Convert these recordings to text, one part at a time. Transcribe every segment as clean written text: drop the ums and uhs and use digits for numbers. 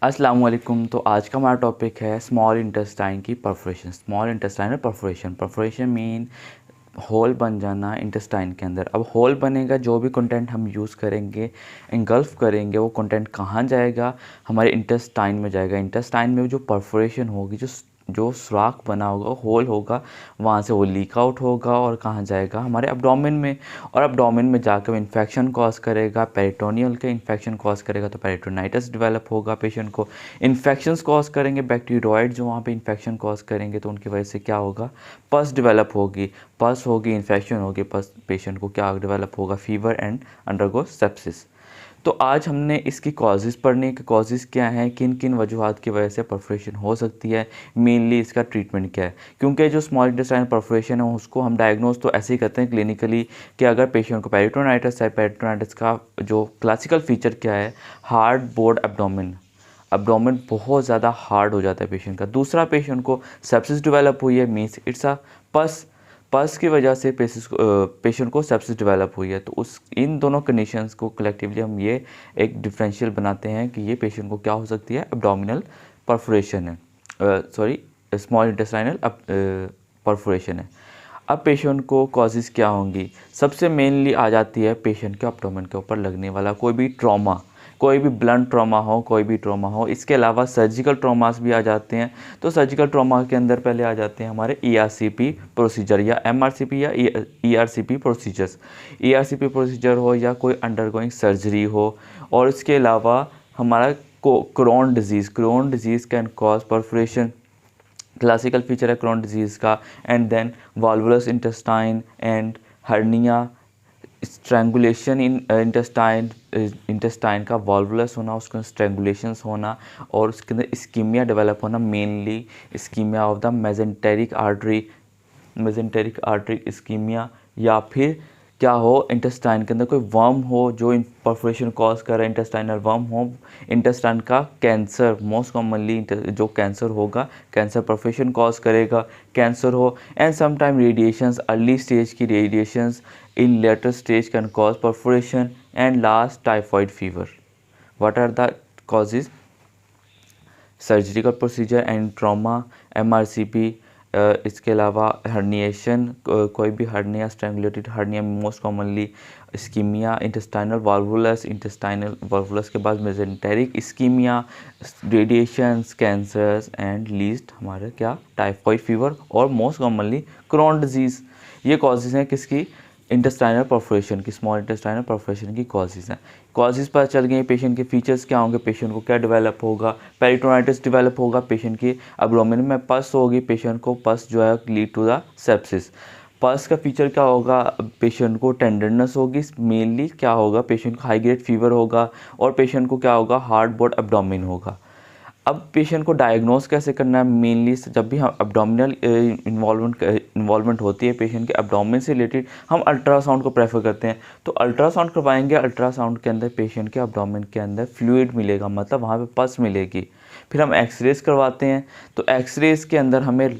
अस्सलाम वालेकुम। तो आज का हमारा टॉपिक है स्मॉल इंटेस्टाइन की perforation. Small intestine perforation, perforation mean hole बन जाना इंटेस्टाइन के अंदर। अब होल बनेगा, जो भी कंटेंट हम यूज़ करेंगे, इंगल्फ करेंगे, वो कंटेंट कहाँ जाएगा? हमारे इंटेस्टाइन में जाएगा। इंटेस्टाइन में जो परफोरेशन होगी, जो सुराख बना होगा, होल होगा, वहाँ से वो लीक आउट होगा और कहाँ जाएगा? हमारे एब्डोमेन में। और एब्डोमेन में जाकर इन्फेक्शन कॉज करेगा, पेरिटोनियल के इन्फेक्शन कॉज करेगा, तो पेरिटोनाइटिस डेवलप होगा पेशेंट को। इन्फेक्शंस कॉज करेंगे, बैक्टीरियोइड जो वहाँ पे इन्फेक्शन कॉज करेंगे, तो उनकी वजह से क्या होगा? पस डेवलप होगी, पस होगी, इन्फेक्शन होगी, पस पेशेंट को क्या डेवलप होगा? Fever and undergo sepsis. तो आज हमने इसकी कॉजेज़ पढ़ने के, कॉजेज़ क्या हैं, किन किन वजूहात की वजह से परफोरेशन हो सकती है, मेनली इसका ट्रीटमेंट क्या है। क्योंकि जो स्मॉल इंटेस्टाइन परफोरेशन है उसको हम डायग्नोज तो ऐसे ही करते हैं क्लिनिकली कि अगर पेशेंट को पेरिटोनाइटिस है, पेरिटोनाइटिस का जो क्लासिकल फीचर क्या है? Hard board abdomen. एब्डोमेन बहुत ज़्यादा हार्ड हो जाता है पेशेंट का। दूसरा, पेशेंट को सेप्सिस डेवलप हुई है, मीन्स इट्स अ पस पस की वजह से पेशेंट को सेप्सिस डेवलप हुई है। तो उस इन दोनों कंडीशंस को कलेक्टिवली हम ये एक डिफरेंशियल बनाते हैं कि ये पेशेंट को क्या हो सकती है? एब्डोमिनल परफोरेशन है, सॉरी स्मॉल इंटेस्टाइनल परफोरेशन है। अब पेशेंट को कॉजेज़ क्या होंगी? सबसे मेनली आ जाती है पेशेंट के एब्डोमेन के ऊपर लगने वाला कोई भी ट्रॉमा, कोई भी ब्लंट ट्रॉमा हो, कोई भी ट्रॉमा हो। इसके अलावा सर्जिकल ट्रॉमास भी आ जाते हैं। तो सर्जिकल ट्रॉमा के अंदर पहले आ जाते हैं हमारे ERCP प्रोसीजर या MRCP या ERCP प्रोसीजर्स। ERCP प्रोसीजर हो या कोई अंडरगोइंग सर्जरी हो। और इसके अलावा हमारा Crohn disease can cause perforation. Classical feature है क्रोन डिजीज़ का। And then volvulus intestine and hernia, strangulation in intestine का वॉल्वुलस होना, उसके स्ट्रैंगुलेशंस होना और उसके अंदर इस्कीमिया डेवलप होना, mainly ischaemia of the mesenteric artery ischaemia. या फिर क्या हो? इंटेस्टाइन के अंदर कोई वर्म हो जो परफोरेशन कॉज कर रहा है, इंटेस्टाइनल वर्म हो, इंटेस्टाइन का कैंसर, मोस्ट कॉमनली जो कैंसर होगा, कैंसर परफोरेशन कॉज करेगा, कैंसर हो। And sometime radiations, early stage की radiations in later stage can cause perforation. And last, typhoid fever. What are the causes? Surgical procedure and trauma, MRCP। इसके अलावा herniation, कोई भी hernia, strangulated hernia, most commonly ischaemia, intestinal volvulus के बाद mesenteric ischaemia, radiations, cancers and least हमारे क्या? Typhoid fever और most commonly Crohn disease. ये कॉजेज़ हैं किसकी? इंटेस्टाइनल परफोरेशन की, स्मॉल इंटेस्टाइनल परफोरेशन की कॉजेज़ हैं। कॉजेज़ पता चल गए। पेशेंट के फीचर्स क्या होंगे, पेशेंट को क्या डेवलप होगा? पेरिटोनाइटिस डेवलप होगा, पेशेंट की एब्डोमेन में पस होगी, पेशेंट को पस जो है लीड टू द सेप्सिस। पस का फीचर क्या होगा? पेशेंट को टेंडरनेस होगी, मेनली क्या होगा? पेशेंट को हाई ग्रेड फीवर होगा और पेशेंट को क्या होगा? हार्ड बोर्ड एब्डोमेन होगा। अब पेशेंट को डायग्नोस कैसे करना है? मेनली जब भी हम एब्डोमिनल इन्वॉल्वमेंट होती है पेशेंट के एब्डोमेन से रिलेटेड, हम अल्ट्रासाउंड को प्रेफर करते हैं। तो अल्ट्रासाउंड करवाएंगे, अल्ट्रासाउंड के अंदर पेशेंट के एब्डोमेन के अंदर फ्लूइड मिलेगा, मतलब वहाँ पे पस मिलेगी। फिर हम एक्सरेज करवाते हैं। तो एक्सरेज के अंदर हमें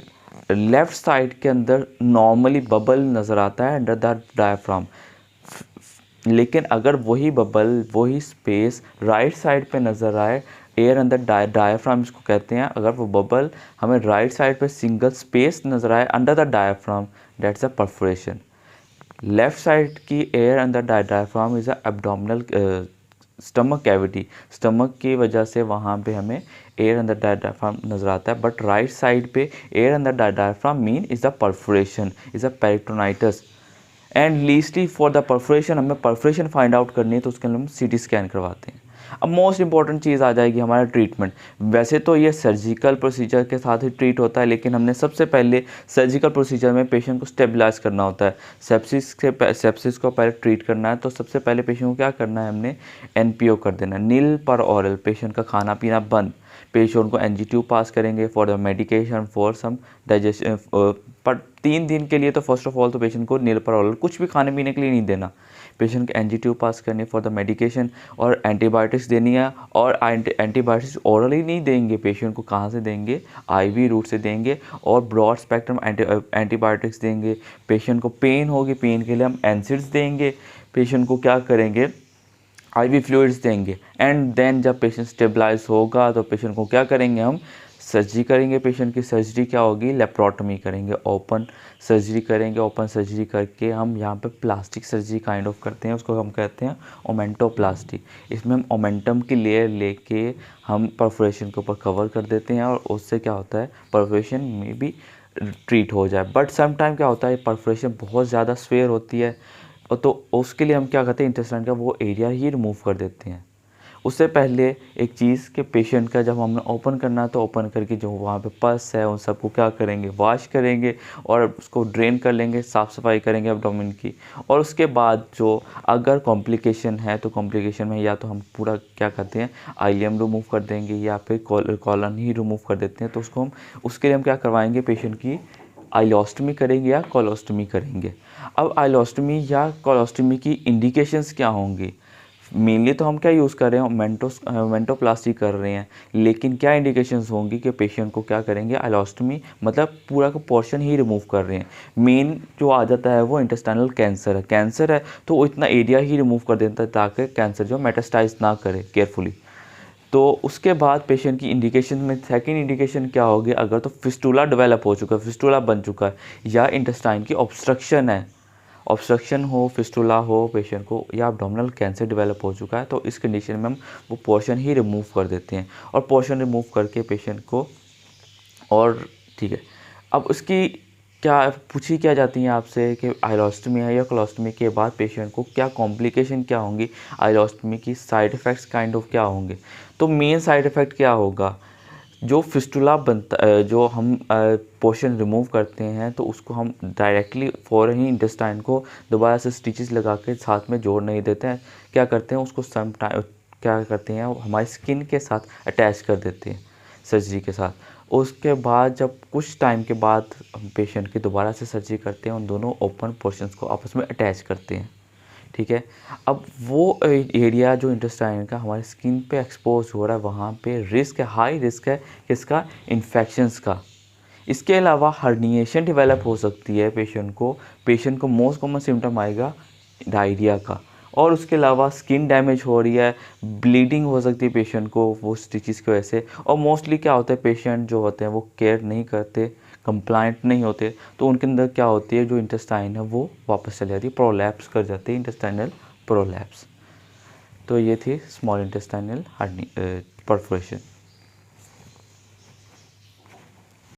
लेफ़्ट साइड के अंदर नॉर्मली बबल नज़र आता है अंडर द डायफ्राम। लेकिन अगर वही बबल, वही स्पेस राइट साइड पे नज़र आए, एयर अंदर डायफ्राम इसको कहते हैं, अगर वो बबल हमें राइट साइड पे सिंगल स्पेस नज़र आए under the diaphragm, that's a perforation. Left side की एयर अंदर diaphragm is a abdominal stomach cavity. Stomach की वजह से वहाँ पे हमें एयर अंदर डायफ्राम नज़र आता है, बट राइट साइड पे एयर अंदर diaphragm mean is a perforation, is a peritonitis. And leastly for the perforation, हमें परफोरेशन फाइंड आउट करनी है तो उसके लिए हम CT स्कैन करवाते हैं। अब मोस्ट इंपॉर्टेंट चीज़ आ जाएगी हमारा ट्रीटमेंट। वैसे तो ये सर्जिकल प्रोसीजर के साथ ही ट्रीट होता है, लेकिन हमने सबसे पहले सर्जिकल प्रोसीजर में पेशेंट को स्टेबलाइज करना होता है। सेप्सिस को पहले ट्रीट करना है, तो सबसे पहले पेशेंट को क्या करना है? हमने NPO कर देना, नील पर ऑरल। पेशेंट का खाना पीना बंद, पेशेंट को NG ट्यूब पास करेंगे for the medication for some digestion. पर 3 दिन के लिए तो फर्स्ट ऑफ ऑल तो पेशेंट को नील पर ऑरल कुछ भी खाने पीने के लिए नहीं देना। पेशेंट को NG ट्यूब पास करनी फॉर द मेडिकेशन और एंटीबायोटिक्स देनी है। और एंटीबायोटिक्स ओरली नहीं देंगे, पेशेंट को कहाँ से देंगे? IV रूट से देंगे और ब्रॉड स्पेक्ट्रम एंटीबायोटिक्स देंगे। पेशेंट को पेन होगी, पेन के लिए हम एनसिड्स देंगे। पेशेंट को क्या करेंगे? आईवी फ्लूइड्स देंगे, एंड देन जब पेशेंट स्टेबलाइज होगा तो पेशेंट को क्या करेंगे, हम सर्जरी करेंगे। पेशेंट की सर्जरी क्या होगी, लेप्रोटमी करेंगे, ओपन सर्जरी करेंगे। ओपन सर्जरी करके हम यहाँ पे प्लास्टिक सर्जरी काइंड ऑफ करते हैं, उसको हम कहते हैं ओमेंटोप्लास्टी। इसमें हम ओमेंटम की लेयर लेके हम परफोरेशन के ऊपर कवर कर देते हैं, और उससे क्या होता है, परफोरेशन में भी ट्रीट हो जाए। बट सम टाइम क्या होता है, परफोरेशन बहुत ज़्यादा स्वेयर होती है, और तो उसके लिए हम क्या करते हैं, इंटेस्टाइन का वो एरिया ही रिमूव कर देते हैं। उससे पहले एक चीज़ के पेशेंट का जब हमने ओपन करना है तो ओपन करके जो वहाँ पे पस है उन सबको क्या करेंगे, वॉश करेंगे और उसको ड्रेन कर लेंगे, साफ़ सफाई करेंगे एब्डोमेन की। और उसके बाद जो अगर कॉम्प्लिकेशन है तो कॉम्प्लिकेशन में या तो हम पूरा क्या करते हैं, आइलियम रिमूव कर देंगे या फिर कॉलन ही रिमूव कर देते हैं। तो उसको हम उसके लिए हम क्या करवाएंगे, पेशेंट की आइलोस्टमी करेंगे या कोलोस्टमी करेंगे। अब आइलोस्टमी या कोलोस्टमी की इंडिकेशंस क्या होंगी, मेनली तो हम क्या यूज़ कर रहे हैं, मेंटोप्लास्टी कर रहे हैं, लेकिन क्या इंडिकेशंस होंगी कि पेशेंट को क्या करेंगे, आइलोस्टमी मतलब पूरा का पोर्शन ही रिमूव कर रहे हैं। मेन जो आ जाता है वो इंटेस्टाइनल कैंसर है तो वो इतना एरिया ही रिमूव कर देता है ताकि कैंसर जो मेटास्टाइज ना करे केयरफुली। तो उसके बाद पेशेंट की इंडिकेशन में सेकंड इंडिकेशन क्या होगी, अगर तो फिस्टूला डेवलप हो चुका है, फिस्टूला बन चुका है, या इंटेस्टाइन की ऑब्स्ट्रक्शन है, ऑब्स्ट्रक्शन हो, फिस्टूला हो पेशेंट को, या एब्डोमिनल कैंसर डेवलप हो चुका है, तो इस कंडीशन में हम वो पोर्शन ही रिमूव कर देते हैं। और पोर्शन रिमूव करके पेशेंट को, और ठीक है, अब उसकी क्या पूछी क्या जाती है आपसे कि आइलोस्टमी है या कोलोस्टमी के बाद पेशेंट को क्या कॉम्प्लिकेशन क्या होंगी, आइलोस्टमी की साइड इफ़ेक्ट्स काइंड ऑफ क्या होंगे। तो मेन साइड इफ़ेक्ट क्या होगा, जो फिस्टुला बनता जो हम पोर्शन रिमूव करते हैं तो उसको हम डायरेक्टली फ़ौरन ही इंटेस्टाइन को दोबारा से स्टिचेस लगा के साथ में जोड़ नहीं देते हैं, क्या करते हैं उसको सम टाइम क्या करते हैं, हमारी स्किन के साथ अटैच कर देते हैं सर्जरी के साथ। उसके बाद जब कुछ टाइम के बाद हम पेशेंट की दोबारा से सर्जरी करते हैं, उन दोनों ओपन पोर्शंस को आपस में अटैच करते हैं, ठीक है। अब वो एरिया जो इंटेस्टाइन का हमारी स्किन पे एक्सपोज हो रहा है, वहाँ पे रिस्क है, हाई रिस्क है किसका, इन्फेक्शंस का। इसके अलावा हर्निएशन डेवलप हो सकती है पेशेंट को मोस्ट कॉमन सिम्टम आएगा डायरिया का। और उसके अलावा स्किन डैमेज हो रही है, ब्लीडिंग हो सकती है पेशेंट को वो स्टिचेस की वजह से। और मोस्टली क्या होता है, पेशेंट जो होते हैं वो केयर नहीं करते, कंप्लाइंट नहीं होते, तो उनके अंदर क्या होती है, जो इंटेस्टाइन है वो वापस चली जाती है, प्रोलैप्स कर जाती है, इंटेस्टाइनल प्रोलैप्स। तो ये थी स्मॉल इंटेस्टाइनल परफोरेशन।